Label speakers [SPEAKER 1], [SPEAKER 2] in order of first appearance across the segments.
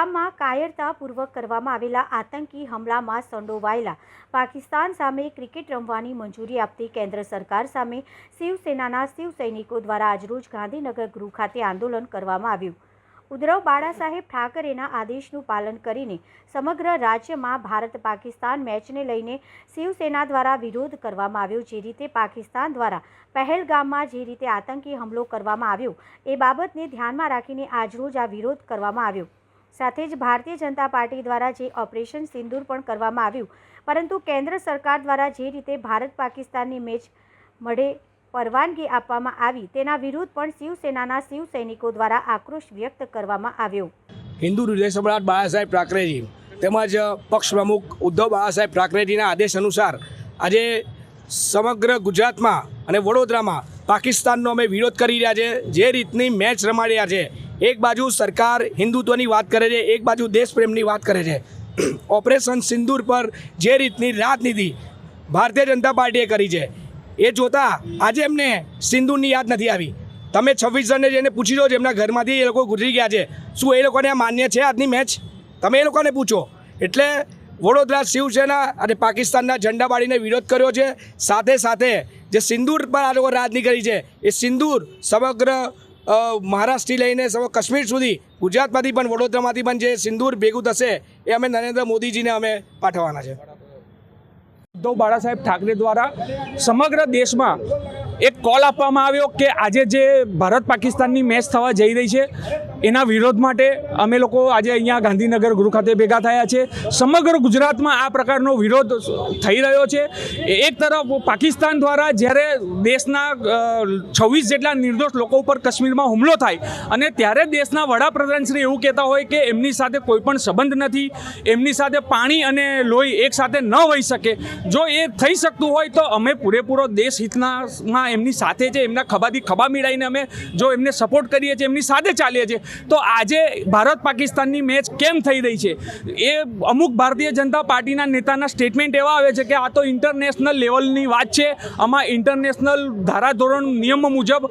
[SPEAKER 1] પહલગામમાં કાયરતાપૂર્વક કરવામાં આવેલા આતંકી હુમલામાં સંડોવાયેલા પાકિસ્તાન સામે ક્રિકેટ રમવાની મંજૂરી આપતી કેન્દ્ર સરકાર સામે શિવસેનાના શિવસૈનિકો દ્વારા આજરોજ ગાંધીનગર ગૃહ ખાતે આંદોલન કરવામાં આવ્યું। ઉદ્ધવ બાળાસાહેબ ઠાકરેના આદેશનું પાલન કરીને સમગ્ર રાજ્યમાં ભારત પાકિસ્તાન મેચને લઈને શિવસેના દ્વારા વિરોધ કરવામાં આવ્યો। જે રીતે પાકિસ્તાન દ્વારા પહેલગામમાં જે રીતે આતંકી હુમલો કરવામાં આવ્યો એ બાબતને ધ્યાનમાં રાખીને આજરોજ આ વિરોધ કરવામાં આવ્યો। સાથે જ ભારતીય જનતા પાર્ટી દ્વારા જે ઓપરેશન સિંદૂર પણ કરવામાં આવ્યું, પરંતુ કેન્દ્ર સરકાર દ્વારા જે રીતે ભારત પાકિસ્તાનની મેચ મળે પરવાનગી આપવામાં આવી તેના વિરુદ્ધ પણ શિવસેનાના શિવસૈનિકો દ્વારા આક્રોશ વ્યક્ત કરવામાં આવ્યો।
[SPEAKER 2] હિન્દુ હૃદય સમ્રાટ બાળાસાહેબ ઠાકરેજી તેમજ પક્ષ પ્રમુખ ઉદ્ધવ બાળાસાહેબ ઠાકરેજીના આદેશ અનુસાર આજે સમગ્ર ગુજરાતમાં અને વડોદરામાં પાકિસ્તાનનો અમે વિરોધ કરી રહ્યા છે। જે રીતની મેચ રમાડી રહ્યા છે, એક બાજુ સરકાર હિન્દુત્વની વાત કરે છે, એક બાજુ દેશપ્રેમની વાત કરે છે। ઓપરેશન સિંદૂર પર જે રીતની રાજનીતિ ભારતીય જનતા પાર્ટીએ કરી છે એ જોતાં આજે એમને સિંદૂરની યાદ નથી આવી। તમે 26 જણને જઈને પૂછી લો, જેમના ઘરમાંથી એ લોકો ગુજરી ગયા છે, શું એ લોકોને આ માન્ય છે આજની મેચ? તમે એ લોકોને પૂછો। એટલે વડોદરા શિવસેના અને પાકિસ્તાનના ઝંડા બાળીને વિરોધ કર્યો છે। સાથે સાથે જે સિંદૂર પર આ લોકો રાજનીતિ કરી છે એ સિંદૂર સમગ્ર મહારાષ્ટ્રથી લઈને સમગ્ર કાશ્મીર સુધી, ગુજરાતમાંથી પણ વડોદરામાંથી પણ જે સિંદૂર ભેગું થશે એ અમે નરેન્દ્ર મોદીજીને અમે પાઠવવાના છે।
[SPEAKER 3] ઉદ્ધવ બાળાસાહેબ ઠાકરે દ્વારા સમગ્ર દેશમાં એક કોલ આપવામાં આવ્યો કે આજે જે ભારત પાકિસ્તાનની મેચ થવા જઈ રહી છે એના વિરોધ માટે અમે લોકો આજે અહીંયા ગાંધીનગર ગૃહ ખાતે ભેગા થયા છે। સમગ્ર ગુજરાતમાં આ પ્રકારનો વિરોધ થઈ રહ્યો છે। એક તરફ પાકિસ્તાન દ્વારા જ્યારે દેશના 26 જેટલા નિર્દોષ લોકો ઉપર કાશ્મીરમાં હુમલો થાય અને ત્યારે દેશના વડાપ્રધાનશ્રી એવું કહેતા હોય કે એમની સાથે કોઈ પણ સંબંધ નથી, એમની સાથે પાણી અને લોહી એક સાથે ન વહી શકે। જો એ થઈ શકતું હોય તો અમે પૂરેપૂરો દેશ હિતમાં એમની સાથે છે, એમના ખભાથી ખભા મિલાઈને અમે જો એમને સપોર્ટ કરીએ છીએ, એમની સાથે ચાલીએ છીએ। તો આજે ભારત પાકિસ્તાનની મેચ કેમ થઈ રહી છે એ અમુક ભારતીય જનતા પાર્ટીના નેતાના સ્ટેટમેન્ટ એવા આવે છે કે આ તો ઇન્ટરનેશનલ લેવલની વાત છે, આમાં ઇન્ટરનેશનલ ધારાધોરણ નિયમો મુજબ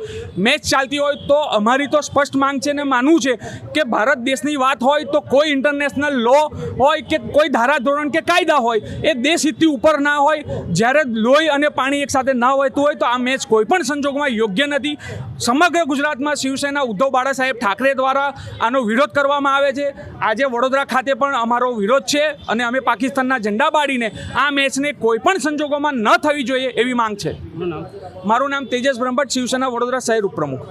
[SPEAKER 3] મેચ ચાલતી હોય તો અમારી તો સ્પષ્ટ માંગ છે ને માનવું છે કે ભારત દેશની વાત હોય તો કોઈ ઇન્ટરનેશનલ લો હોય કે કોઈ ધારાધોરણ કે કાયદા હોય એ દેશ હિતથી ઉપર ના હોય। જ્યારે લોહી અને પાણી એકસાથે ના હોતું હોય તો આ મેચ કોઈ પણ સંજોગોમાં યોગ્ય નથી। સમગ્ર ગુજરાતમાં શિવસેના ઉદ્ધવ બાળાસાહેબ ઠાકરે દ્વારા આનો વિરોધ કરવામાં આવે છે। આજે વડોદરા ખાતે પણ અમારો વિરોધ છે અને અમે પાકિસ્તાનના ઝંડા બાળીને આ મેચને કોઈ પણ સંજોગોમાં ન થવી જોઈએ એવી માંગ છે। મારું નામ તેજસ બ્રહ્મભટ્ટ, શિવસેના વડોદરા શહેર ઉપપ્રમુખ।